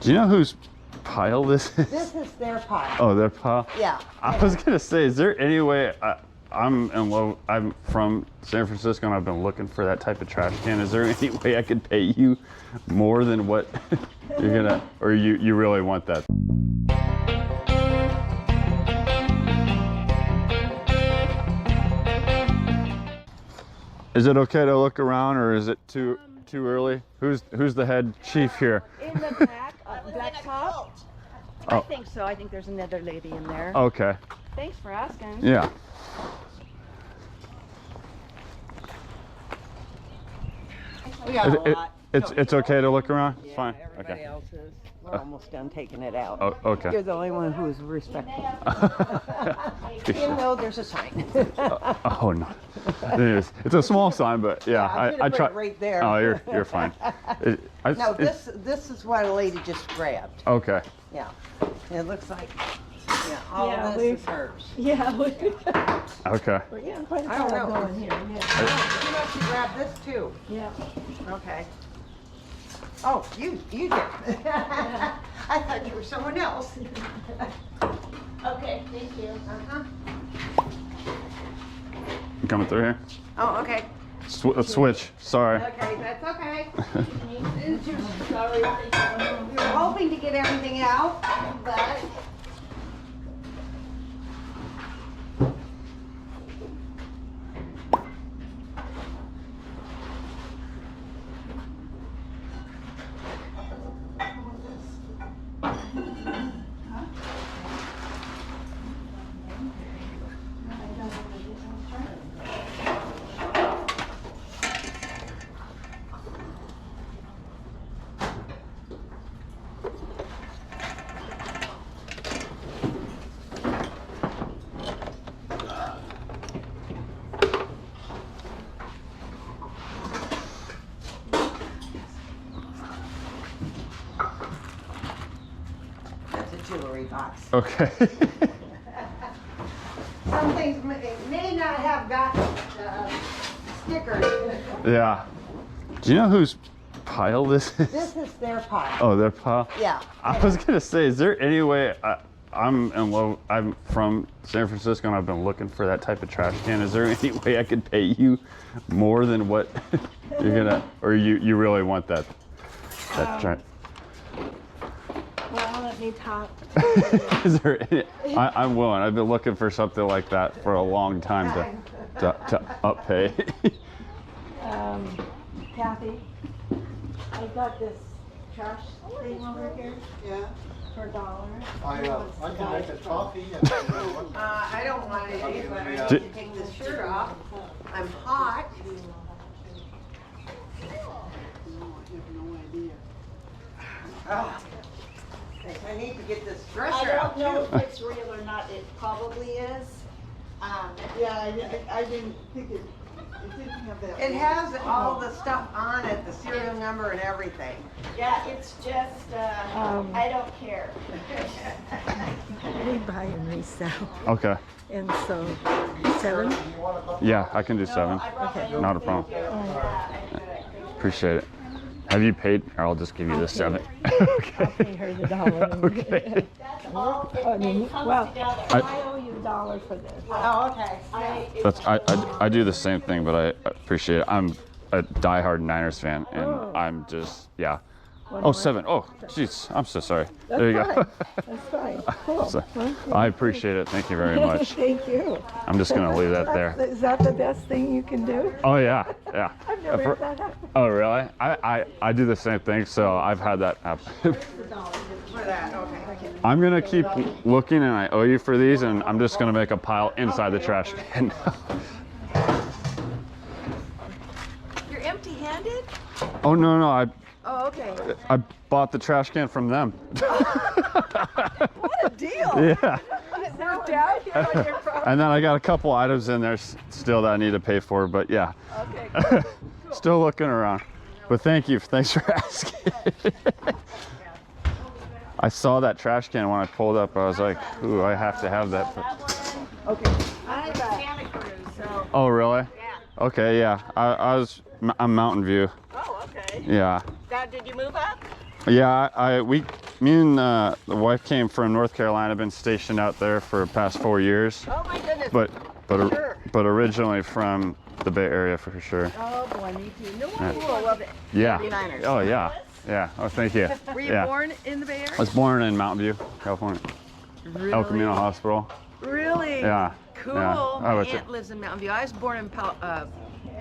Do you know whose pile this is? This is their pile. Oh, their pile? Yeah. I was gonna say, is there any way, I'm from San Francisco and I've been looking for that type of trash can. Is there any way I could pay you more than what you're gonna, or you really want that? Is it okay to look around, or is it too early? Who's the head chief here? In the back, black top. Oh. I think so. I think there's another lady in there. Okay. Thanks for asking. Yeah. We got a lot. It's okay to look around? Yeah, Fine. everybody Okay. else is. We're almost done taking it out. Oh, okay. You're the only one who is respectful. Even though there's a sign. Oh no. It's a small sign, but yeah, I try. It right there. Oh, you're fine. No, this is what a lady just grabbed. Okay. Yeah. It looks like, all Yeah, of this is hers. Yeah, we're Okay. getting quite a I don't pile know. going here. Yeah. You know, she grabbed this too. Yeah. Okay. Oh, you did. I thought you were someone else. Okay, thank you. Uh-huh. You coming through here? Oh, okay. Switch. Sorry. Okay, that's okay. Sorry. We were hoping to get everything out, but that's a jewelry box. Okay. Some things may not have got stickers. Yeah. Do you know whose pile this is? This is their pile. Oh, their pile? Yeah. I was gonna say, is there any way, I'm from San Francisco and I've been looking for that type of trash can. Is there any way I could pay you more than what you're gonna, or you really want that trash? Well, let me talk. Is there any, I'm willing. I've been looking for something like that for a long time to uppay. Kathy, I got this trash thing over here Yeah. for $1. I can make a coffee. I don't want it either, but I need to take this shirt off. I'm hot. I need to get this I dresser out don't know too. if it's real or not. It probably is. Yeah, I didn't think it didn't have that. It has all the stuff on it, the serial number and everything. Yeah, it's just, I don't care. We buy and resell, Okay. and so 7. Yeah, I can do 7. Okay. Not a problem. Appreciate it. Have you paid? Or I'll just give you the 7. I'll pay her the $1. Okay. I mean, well, I- I owe you $1 for this. Oh, okay. I do the same thing, but I appreciate it. I'm a diehard Niners fan, and Oh. I'm just, yeah. One Oh, more. 7. Oh, jeez. I'm so sorry. That's There you fine. go. That's fine. Cool. So, Well, I appreciate it. Thank you very much. Thank you. I'm just going to leave that there. Is that the best thing you can do? Oh, yeah. Yeah. I've never had that happen. Oh, really? I do the same thing, so I've had that happen. For that, okay. I'm going to keep looking, and I owe you for these, and I'm just going to make a pile inside the trash can. You're empty-handed? Oh, no. Oh, okay. I bought the trash can from them. What a deal. Yeah. No doubt here on your property. And then I got a couple items in there still that I need to pay for, but yeah. Okay. Still looking around. But thanks for asking. I saw that trash can when I pulled up. I was like, ooh, I have to have that. Okay. I'm Santa Cruz, so. Oh, really? Yeah. Okay, yeah. I'm Mountain View. Oh, okay. Yeah. Did you move up? Yeah, we me and the wife came from North Carolina. Been stationed out there for the past 4 years. Oh my goodness. But Sure. originally from the Bay Area for sure. Oh boy, me too. No wonder you love it. Yeah. 49ers. Oh yeah. Yeah. Oh, thank you. Were you yeah. born in the Bay Area? I was born in Mountain View, California. Really? El Camino Hospital. Really? Yeah. Cool. Yeah. My Oh, aunt lives in Mountain View. I was born in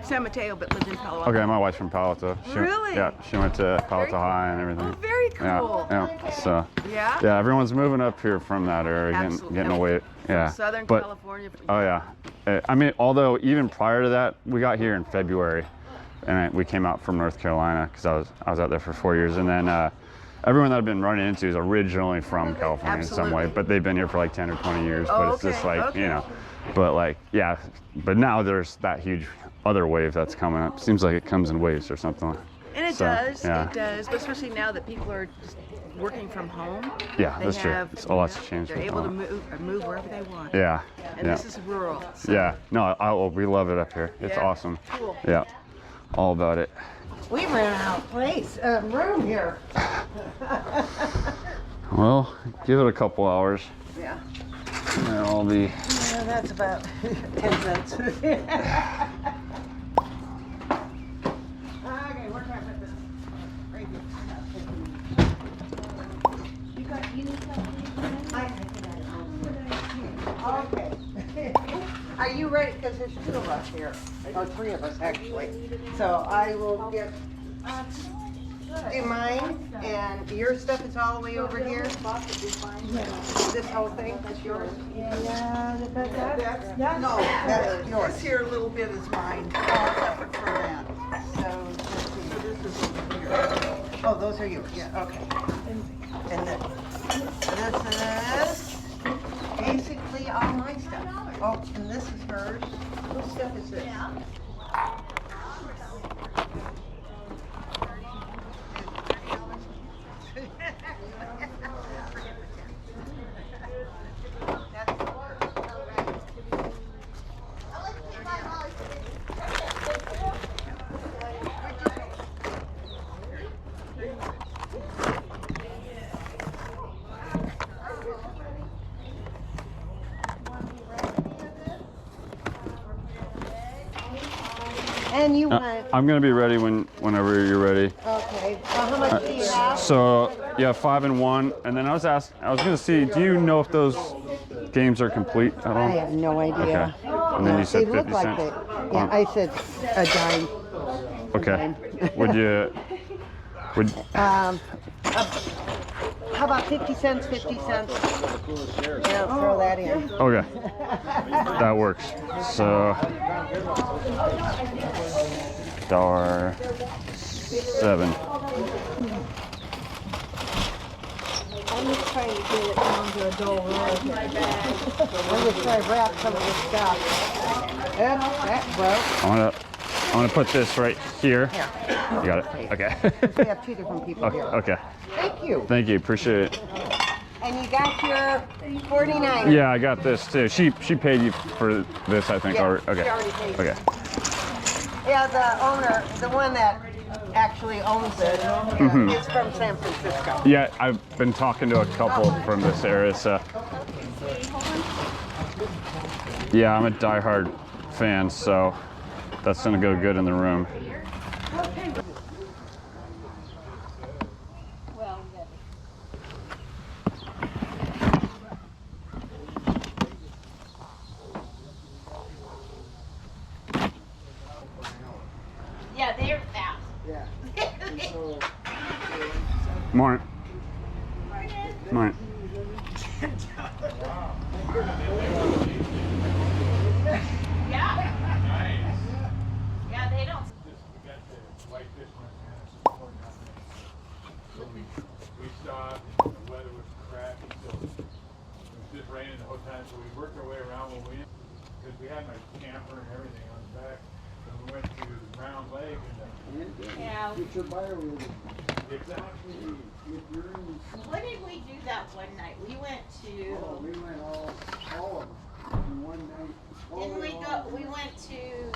San Mateo, but lived in Palo Alto. Okay, my wife's from Palo Alto. Really? Yeah, she went to Palo Very Alto High and everything. Oh, very cool. Yeah. So. Yeah? Yeah, everyone's moving up here from that area, Absolutely. getting away. Yeah. Southern But- California. Oh yeah. I mean, although even prior to that, we got here in February, and we came out from North Carolina because I was out there for 4 years, and then everyone that I've been running into is originally from California in some way, Absolutely. but they've been here for like 10 or 20 years. Oh, But it's just okay, like okay. you know, but like yeah, but now there's that huge other wave that's coming up. Seems like it comes in waves or something. And it So, does. yeah. It does. But especially now that people are just working from home. Yeah, they that's true. have, It's a lot's changed. They're with able to all- move wherever they want. Yeah. And yeah. this is rural. So. Yeah. No, we love it up here. It's Yeah. awesome. Cool. Yeah. All about it. We ran out of room here. Well, give it a couple hours. Yeah. And I'll be. Yeah, that's about 10 cents. Okay, where can I put this? Right here. Okay. Are you ready? Because there's 2 of us here, or 3 of us actually. So I will get do mine, and your stuff is all the way over here. This whole thing is yours. No, That's yours. this here little bit is mine, all separate from that. So This is over here. oh, those are yours. Yeah. Okay. And then this is basically all my stuff. Oh, and this is hers. Whose stuff is this? And you want, I'm gonna be ready whenever you're ready. okay, how much do you have? So yeah, 5 and 1, and then I was gonna see, do you know if those games are complete at all? I have no idea. Okay. And then you said They look 50 like cents. they, yeah, I said a dime. Okay. Would you? Would How about 50 cents, 50 cents? Yeah, throw that in. okay. That works. So $7. I'm just trying to get it down to a dull roll. I'm just trying to wrap some of this stuff. Yep, that broke. I'm gonna put this right here. Here. You got it. Okay. We have 2 different people Okay. here. Okay. Thank you. Thank you. Appreciate it. And you got your 49. Yeah, I got this too. She paid you for this, I think. Yeah, already. Okay. she already paid you. Okay. Yeah, the owner, the one that actually owns it, is from San Francisco. Yeah, I've been talking to a couple from this area, so. Yeah, I'm a diehard fan, so that's gonna go good in the room. Yeah, they're fast. Yeah. And so, Morning. Morning. Yeah, they don't. We stopped, and the weather was crappy, so it was just raining the whole time, so we worked our way around when we, because we had my camper and everything on the back, and we went to Round Lake, and Yeah. get your buyer with it. exactly, If you're in, What did we do that one night? We went oh, to. we went all of them in one night. all Didn't we along. go? We went to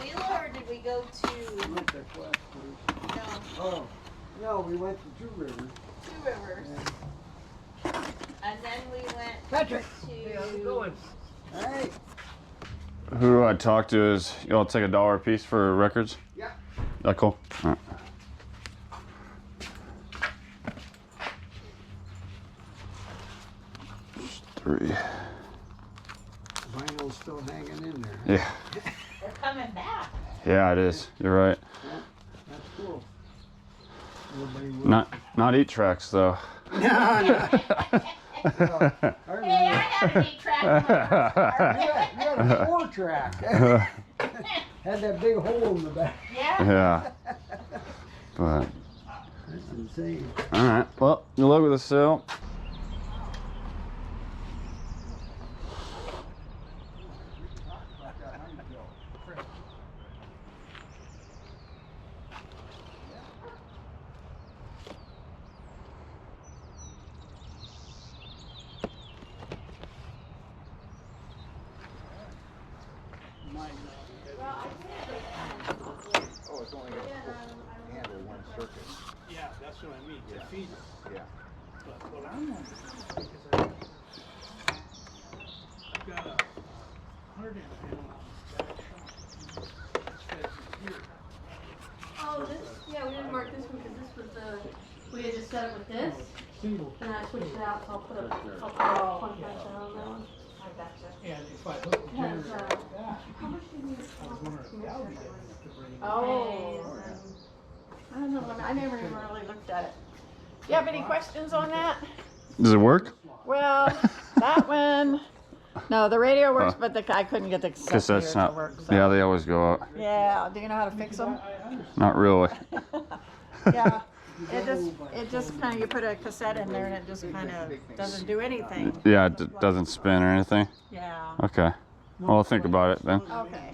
Wheeler, or did we go We to? went to Quest first. No, Oh, no, we went to Two Rivers. Two Rivers. And then we went Patrick. to. How's it going? All right. Who I talk to is y'all take $1 a piece for records? Yeah. That cool? All right. Just 3. Vinyl's still hanging in there. Yeah. They're coming back. Yeah, it is. You're right. That's cool. Everybody will- Not 8 tracks though. I Hey, I had an 8-track in my first car. You had a 4-track. Had that big hole in the back. Yeah. Yeah. But That's insane. all right. Well, good luck with the sale. Oh, it's only got to handle one circuit. Yeah, that's what I mean, to feed it. Yeah. But what I'm wondering, because I've got a 100 amp panel on the back shop. It's fed in here. Oh, this, yeah, we didn't mark this one because this was the, we had just set it with this, Single. and I switched it out, so I'll put a 25 on that one. I gotcha. And if I hook the Because, generator like that, how much do you I was wondering if that would be good enough to bring. Oh. I don't know, I never even really looked at it. Do you have any questions on that? Does it work? Well, that one, no, the radio works, Oh. but I couldn't get the Guess cassette that's player not. to work. So. Yeah, they always go out. Yeah, do you know how to fix them? Not really. Yeah, it just kind of, you put a cassette in there and it just kind of doesn't do anything. Yeah, it doesn't spin or anything. Yeah, Okay. Well, I'll think about it then. okay.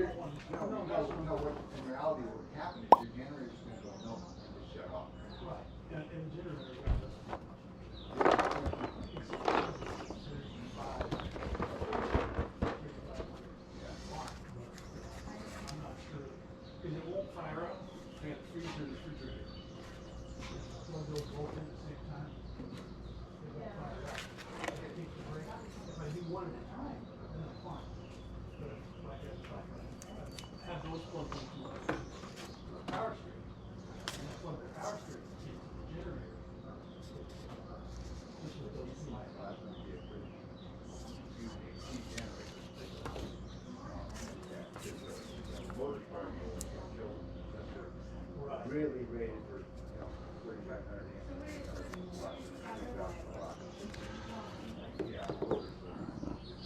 No, what in reality what happened is your generator's gonna go no and just shut off. Because it won't fire up. I got the freezer and the refrigerator. Plug those both in at the same time. They won't fire up. I gotta take the break. If I do one at a time, then I'm fine. But if I have those plugged into the power straight, and I plug the power straight into the generator. This is those two. Really rated for, 3,500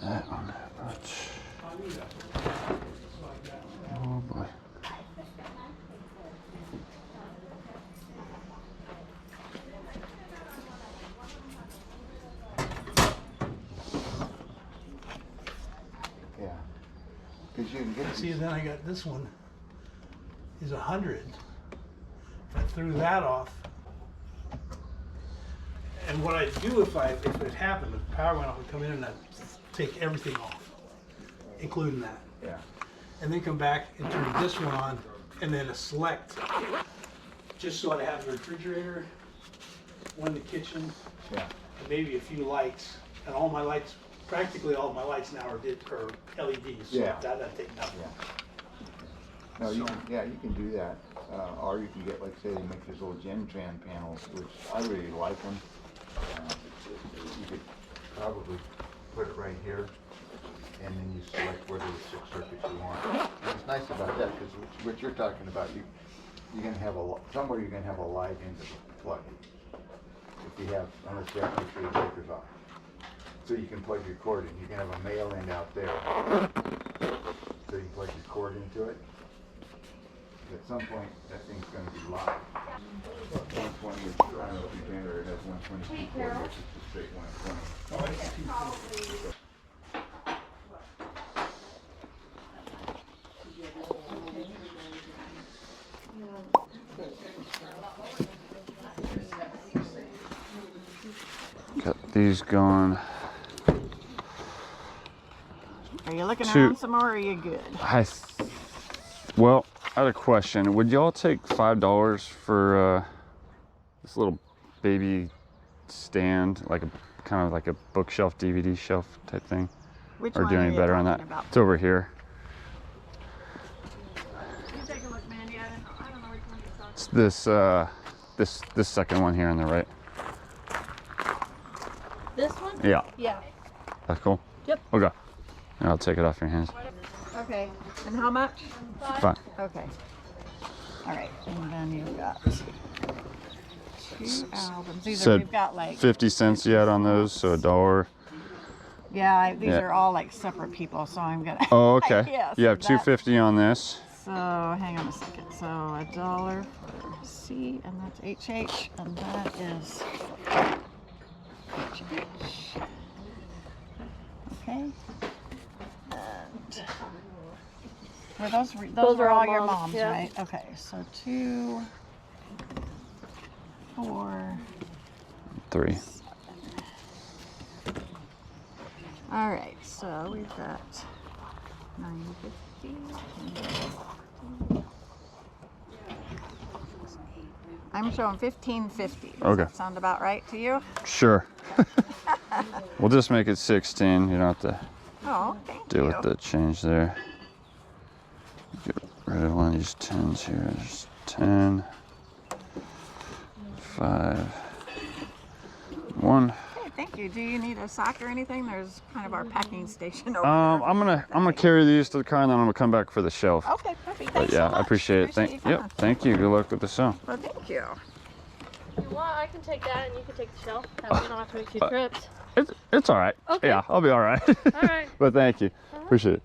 That on that much. Oh boy. Yeah. Because you can get See, these. then I got this one is 100. I threw that off. And what I'd do if it happened, if the power went off, I'd come in and I'd take everything off, including that. Yeah. And then come back and turn this one on and then a select, just so I'd have the refrigerator, one in the kitchen, Yeah. and maybe a few lights. And all my lights, practically all of my lights now are LEDs, so Yeah. that'd take nothing. Yeah. No, you can do that. Or you can get, like, say, they make these little Gen-Tran panels, which I really like them. You could probably put it right here, and then you select whether the 6 circuits you want. And it's nice about that, because what you're talking about, you're gonna have somewhere you're gonna have a light into the plug. If you have, unless you have to take the breakers off. So you can plug your cord in. You can have a male end out there. So you can plug your cord into it. At some point, that thing's gonna be live. 120, I don't know if your generator has 120 cord, or it's just a straight 120. Got these going. you looking Two- around some more, or are you good? Well, I had a question. Would y'all take $5 for this little baby stand, like a kind of like a bookshelf, DVD shelf type thing? Which Or one do are any you better on that? talking about? It's over here. You take a look, Mandy. I don't know which one you're talking It's this second one here on the right. This one? Yeah, Yeah. that's cool. Yep. Okay. And I'll take it off your hands. about. Okay. And how much? Fine. Okay. All right. And then you've got 2 albums. These are, Said we've got like, 50 cents you had on those, so $1. yeah, these Yeah. are all like separate people, so I'm gonna. Oh, okay. Yes, You have that- $2.50 on this. So hang on a second. So $1 for C, and that's HH, and that is HH. Okay. And were those Those were are all all your moms, moms, yeah. right? Okay. So 2, 4. 3. All right. So we've got 950. I'm showing 1550. Does Okay. that sound about right to you? Sure. We'll just make it 16. You don't have to Oh, thank deal you. with the change there. Get rid of one of these 10s here. There's 10, 5, 1. Okay, thank you. Do you need a sock or anything? There's kind of our packing station over I'm gonna carry these to the car and then I'm gonna come back for the shelf. there. Okay, perfect. But Thanks yeah, so much. I appreciate it. you coming. Yep. Thank you. Good luck with the sale. Well, thank you. If you want, I can take that and you can take the shelf. That way you don't have to make 2 trips. It's all right. Okay. Yeah, I'll be all right. All right. But thank you. Appreciate it.